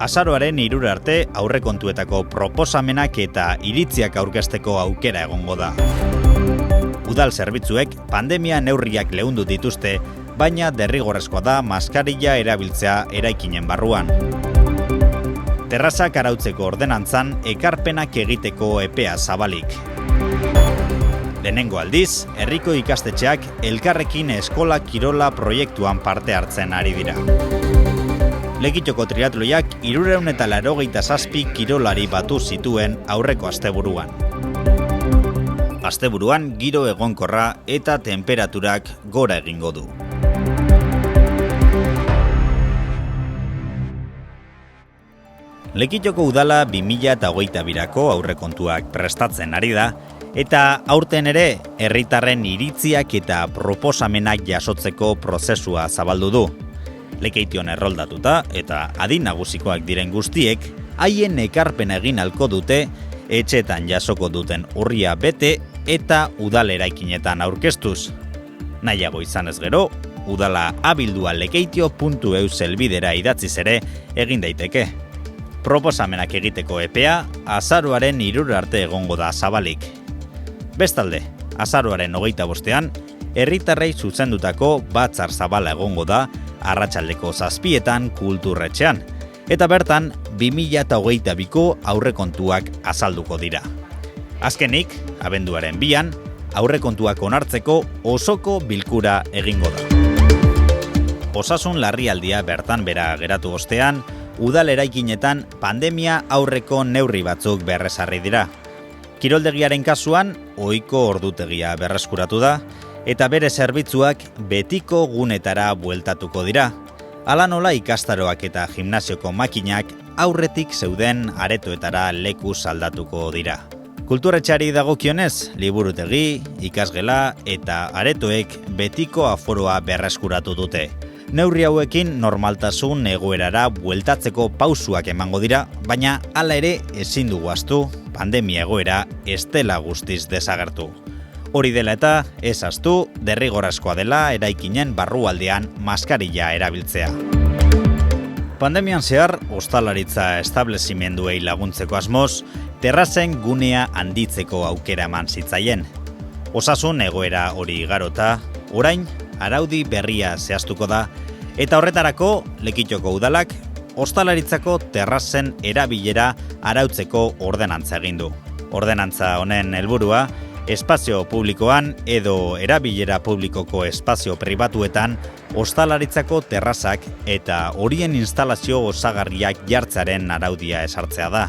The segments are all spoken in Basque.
Azaroaren 3 arte aurrekontuetako proposamenak eta iritziak aurkezteko aukera egongo da. Udal zerbitzuek pandemia neurriak leundu dituzte, baina derrigorrezkoa da maskarilla erabiltzea eraikinen barruan. Terrazak arautzeko ordenantzan ekarpenak egiteko epea zabalik. Lehenengo aldiz, herriko ikastetxeak elkarrekin eskola kirola proiektuan parte hartzen ari dira. Lekitxoko triatloiak 387 kirolari batu zituen aurreko asteburuan. Asteburuan giro egonkorra eta tenperaturak gora egingo du. Lekitxoko udala 2022ko aurrekontuak prestatzen ari da, eta aurten ere herritarren iritziak eta proposamenak jasotzeko prozesua zabaldu du. Lekeition erroldatuta eta adin nagusikoak diren guztiek, haien ekarpena egin halko dute, etxetan jasoko duten urria bete eta udal eraikinetan aurkeztuz. Nahiago izan ez gero, udala abildua lekeitio.eu helbidera idatziz ere egin daiteke. Proposamenak egiteko epea azaroaren 3 arte egongo da zabalik. Bestalde, azaroaren 25ean, herritarrei zuzendutako batzar zabala egongo da arratsaldeko 7etan kulturretxean, eta bertan 2022ko aurrekontuak azalduko dira. Azkenik, abenduaren 2an, aurrekontuak onartzeko osoko bilkura egingo da. Osasun larrialdia bertan bera geratu ostean, udal eraikinetan pandemia aurreko neurri batzuk berrezarri dira. Kiroldegiaren kasuan, ohiko ordutegia berreskuratu da, eta bere zerbitzuak betiko gunetara bueltatuko dira. Hala nola ikastaroak eta gimnasioko makinak aurretik zeuden aretoetara lekuz aldatuko dira. Kulturretxeari dagokionez, liburutegi, ikasgela eta aretoek betiko aforoa berreskuratu dute. Neurri hauekin normaltasun egoerara bueltatzeko pausuak emango dira, baina hala ere ezin dugu ahaztu pandemia egoera ez dela guztiz desagertu. Hori dela eta ez ahaztu derrigorrezkoa dela eraikinen barrualdean maskarilla erabiltzea. Pandemian zehar, ostalaritza establezimenduei laguntzeko asmoz, terrazen gunea handitzeko aukera eman zitzaien. Osasun egoera hori igarota, orain araudi berria zehaztuko da, eta horretarako Lekitxoko udalak ostalaritzako terrazen erabilera arautzeko ordenantza egin du. Ordenantza honen helburua, espazio publikoan edo erabilera publikoko espazio pribatuetan ostalaritzako terrazak eta horien instalazio osagarriak jartzearen araudia esartzea da.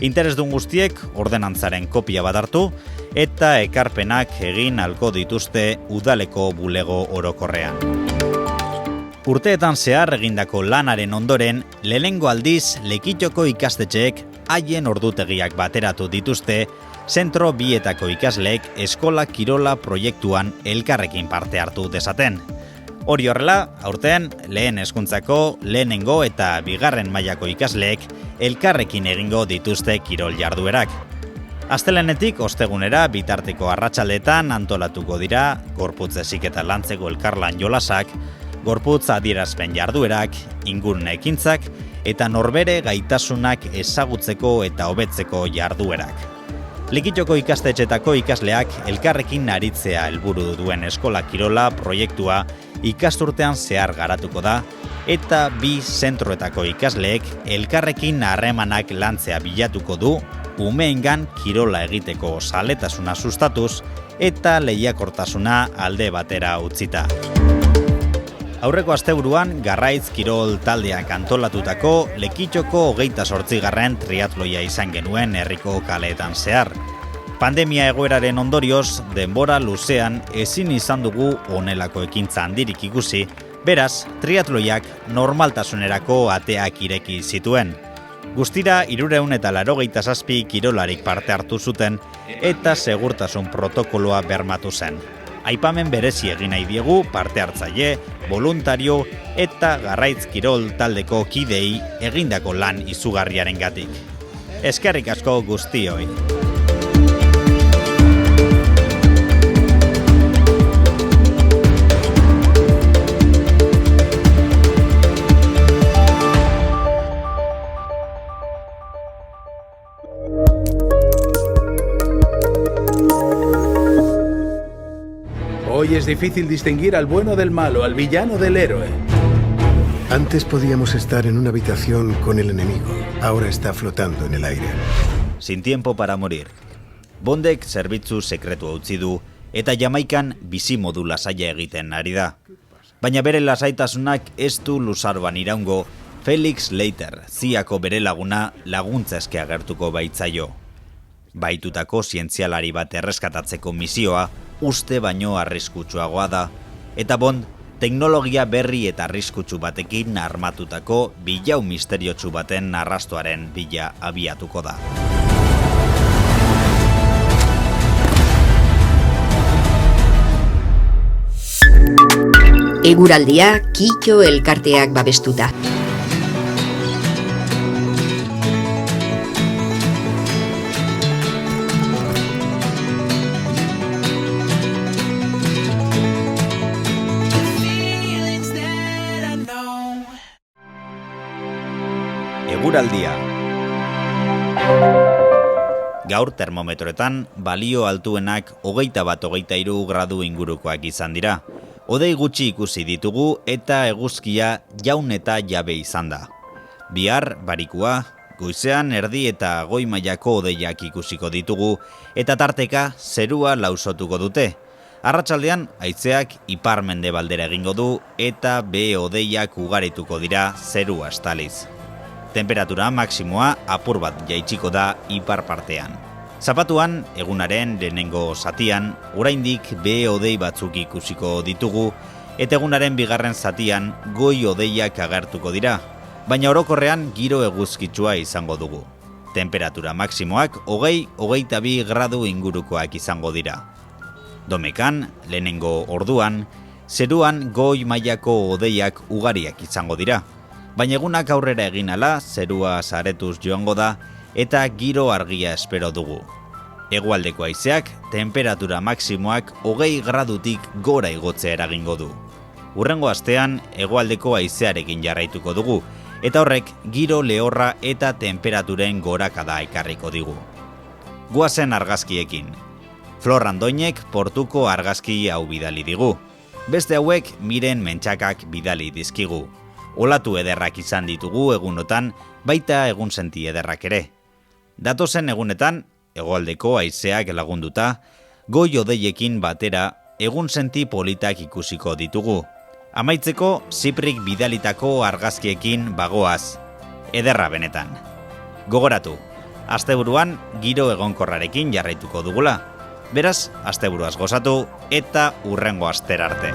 Interesdun guztiek ordenantzaren kopia bat hartu eta ekarpenak egin ahalko dituzte udaleko bulego orokorrean. Urteetan zehar egindako lanaren ondoren, lehenengo aldiz Lekitxoko ikastetxeek haien ordutegiak bateratu dituzte, zentro bietako ikasleek eskola kirola proiektuan elkarrekin parte hartu dezaten. Hori horrela, aurten lehen hezkuntzako, lehenengo eta bigarren mailako ikasleek elkarrekin egingo dituzte kirol jarduerak. Astelehenetik ostegunera bitarteko arratsaldetan antolatuko dira gorputz heziketa lantzeko elkarlan jolasak, gorputz adierazpen jarduerak, ingurune ekintzak eta norbere gaitasunak ezagutzeko eta hobetzeko jarduerak. Lekitxoko ikastetxetako ikasleak elkarrekin aritzea helburu duen eskola kirola proiektua ikasturtean zehar garatuko da eta bi zentroetako ikasleek elkarrekin harremanak lantzea bilatuko du umeengan kirola egiteko zaletasuna sustatuz eta lehiakortasuna alde batera utzita. Aurreko asteburuan Garraitz kirol taldeak antolatutako Lekitxoko 28. triatloia izan genuen herriko kaleetan zehar. Pandemia egoeraren ondorioz, denbora luzean ezin izan dugu honelako ekintza handirik ikusi, beraz, triatloiak normaltasunerako ateak ireki zituen. Guztira 387 kirolarik parte hartu zuten eta segurtasun protokoloa bermatu zen. Aipamen berezi egin nahi diegu parte hartzaile, voluntario eta Garraitz kirol taldeko kidei egindako lan izugarriarengatik. Eskerrik asko guztioi. Hoy es difícil distinguir al bueno del malo, al villano del héroe. Antes podíamos estar en una habitación con el enemigo. Ahora está flotando en el aire. Sin tiempo para morir. Bondek zerbitzu sekretua utzi du eta Jamaikan bizimodu lasaia egiten ari da. Baina bere lasaitasunak ez du luzarban iraungo, Felix Leiter, ziako bere laguna laguntza eske agertuko baitzaio. Baitutako zientzialari bat erreskatatzeko misioa uste baino arriskutsuagoa da, eta Bond teknologia berri eta arriskutsu batekin armatutako bilau misteriotsu baten arrastoaren bila abiatuko da. Eguraldia Kito elkarteak babestuta. Eguraldia. Gaur termometroetan balio altuenak 21-23 gradu ingurukoak izan dira. Hodei gutxi ikusi ditugu eta eguzkia jaun eta jabe izan da. Bihar barikua, goizean erdi eta goi mailako hodeiak ikusiko ditugu eta tarteka zerua lausotuko dute. Arratsaldean haizeak ipar-mendebaldera egingo du eta behe hodeiak ugarituko dira zerua estaliz. Temperatura maksimoa apur bat jaitsiko da ipar partean. Zapatuan, egunaren lehenengo zatian, oraindik behe hodei batzuk ikusiko ditugu, eta egunaren bigarren zatian goi hodeiak agertuko dira, baina orokorrean giro eguzkitsua izango dugu. Temperatura maksimoak 20-22 gradu ingurukoak izango dira. Domekan, lehenengo orduan, zeruan goi mailako hodeiak ugariak izango dira, baina egunak aurrera egin ala, zerua saretuz joango da, eta giro argia espero dugu. Hegoaldeko haizeak, temperatura maksimoak 20 gradutik gora igotzea eragingo du. Hurrengo astean, hegoaldeko haizearekin jarraituko dugu, eta horrek giro lehorra eta temperaturen gorakada ekarriko digu. Goazen argazkiekin. Flor Andoinek portuko argazki hau bidali digu. Beste hauek miren mentxakak bidali dizkigu. Olatu ederrak izan ditugu egunotan, baita egun senti ederrak ere. Datozen egunetan, hegoaldeko haizeak lagunduta, goi hodeiekin batera egun senti politak ikusiko ditugu. Amaitzeko, Ziprik bidalitako argazkiekin bagoaz. Ederra benetan. Gogoratu, asteburuan giro egonkorrarekin jarraituko dugula. Beraz, asteburuaz gozatu eta hurrengo astera arte.